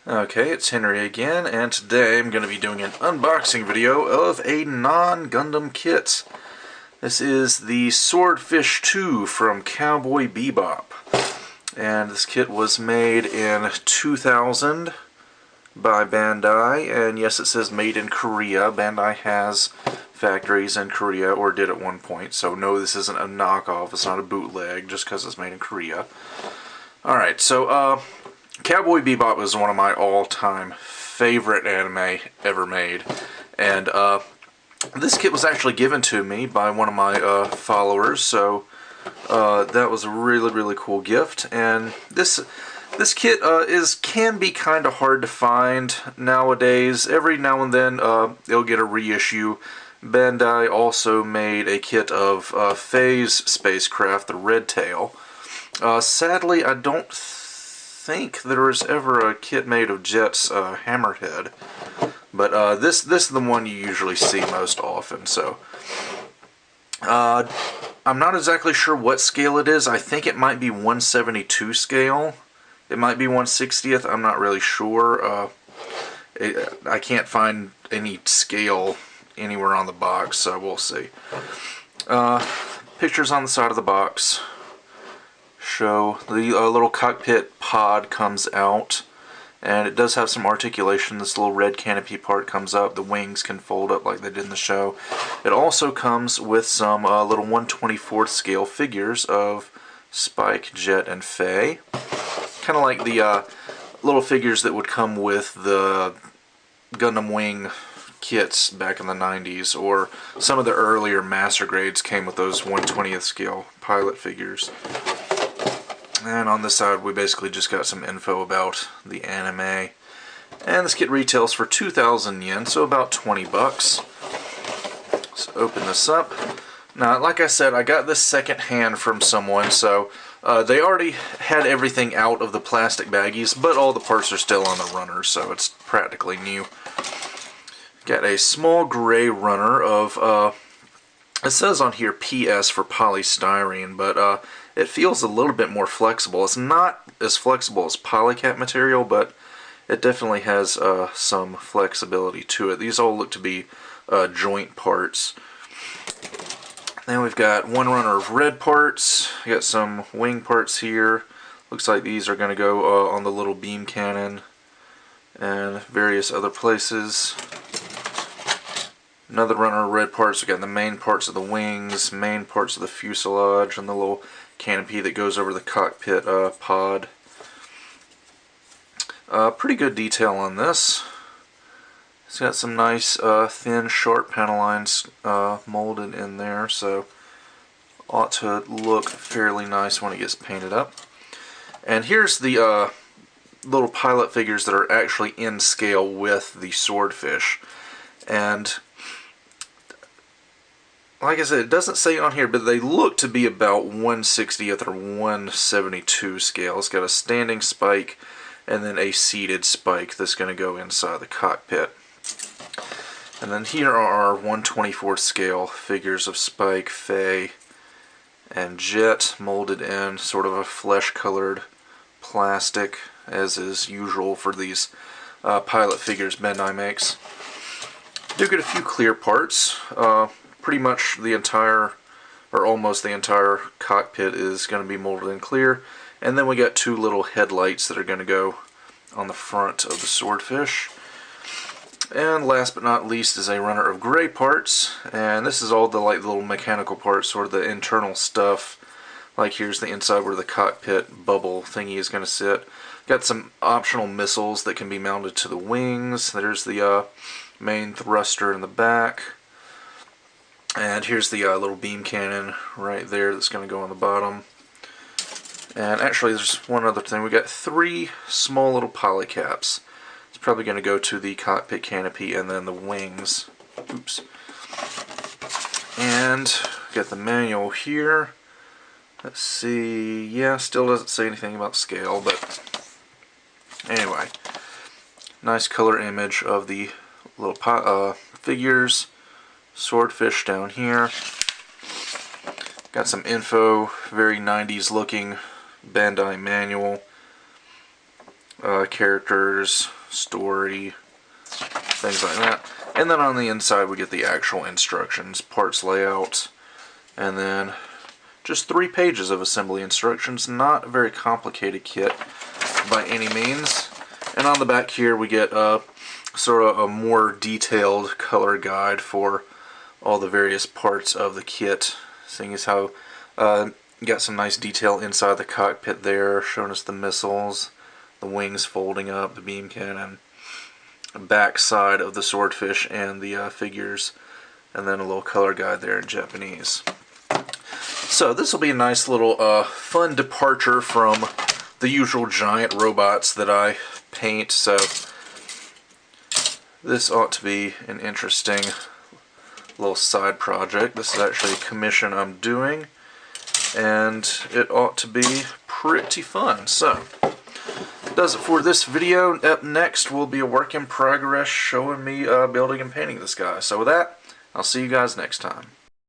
Okay, it's Henry again, and today I'm going to be doing an unboxing video of a non-Gundam kit. This is the Swordfish 2 from Cowboy Bebop. And this kit was made in 2000 by Bandai, and yes, it says made in Korea. Bandai has factories in Korea, or did at one point, so no, this isn't a knockoff, it's not a bootleg, just because it's made in Korea. Alright, so, Cowboy Bebop is one of my all-time favorite anime ever made, and this kit was actually given to me by one of my followers, so that was a really cool gift. And this kit can be kind of hard to find nowadays. Every now and then it'll get a reissue. Bandai also made a kit of Faye's spacecraft, the Red Tail. Sadly, I don't think there was ever a kit made of Jet's Hammerhead, but this is the one you usually see most often. So I'm not exactly sure what scale it is. I think it might be 172 scale. It might be 1/60th. I'm not really sure. I can't find any scale anywhere on the box, so we'll see. Pictures on the side of the box show the little cockpit pod comes out, and it does have some articulation. This little red canopy part comes up. The wings can fold up like they did in the show. It also comes with some little 1/24th scale figures of Spike, Jet, and Faye. Kind of like the little figures that would come with the Gundam Wing kits back in the 90s, or some of the earlier master grades came with those 1/20th scale pilot figures. And on this side we basically just got some info about the anime. And this kit retails for 2,000 yen, so about 20 bucks. Let's open this up. Now, like I said, I got this second hand from someone, so they already had everything out of the plastic baggies, but all the parts are still on the runner, so it's practically new. Got a small gray runner of, it says on here PS for polystyrene, but it feels a little bit more flexible. It's not as flexible as polycat material, but it definitely has some flexibility to it. These all look to be joint parts. Then we've got one runner of red parts. We got some wing parts here. Looks like these are going to go on the little beam cannon and various other places. Another runner of red parts. We've got the main parts of the wings, main parts of the fuselage, and the little canopy that goes over the cockpit pod. Pretty good detail on this. It's got some nice thin, sharp panel lines molded in there, so ought to look fairly nice when it gets painted up. And here's the little pilot figures that are actually in scale with the Swordfish. And like I said, it doesn't say on here, but they look to be about 1/60th or 1/72 scale. It's got a standing spike and then a seated spike that's going to go inside the cockpit. And then here are our 1/24th scale figures of Spike, Faye, and Jet, molded in sort of a flesh-colored plastic, as is usual for these pilot figures Bandai makes. Do get a few clear parts. Pretty much the entire, or almost the entire cockpit is going to be molded in clear. And then we got two little headlights that are going to go on the front of the Swordfish. And last but not least is a runner of gray parts. And this is all the little mechanical parts, sort of the internal stuff. Like here's the inside where the cockpit bubble thingy is going to sit. Got some optional missiles that can be mounted to the wings. There's the main thruster in the back. And here's the little beam cannon right there that's going to go on the bottom. And actually there's one other thing. We got three small little polycaps. It's probably going to go to the cockpit canopy and then the wings. Oops. And got the manual here. Let's see. Yeah, still doesn't say anything about scale, but anyway. Nice color image of the little figures. Swordfish down here. Got some info, very 90s looking Bandai manual. characters, story, things like that. And then on the inside we get the actual instructions, parts layout, and then just 3 pages of assembly instructions. Not a very complicated kit by any means. And on the back here we get sort of a more detailed color guide for all the various parts of the kit, seeing as how you got some nice detail inside the cockpit there, showing us the missiles, the wings folding up, the beam cannon, back side of the Swordfish and the figures, and then a little color guide there in Japanese. So this will be a nice little fun departure from the usual giant robots that I paint, so this ought to be an interesting little side project. This is actually a commission I'm doing, and it ought to be pretty fun. So that does it for this video. Up next will be a work in progress showing me building and painting this guy. So with that, I'll see you guys next time.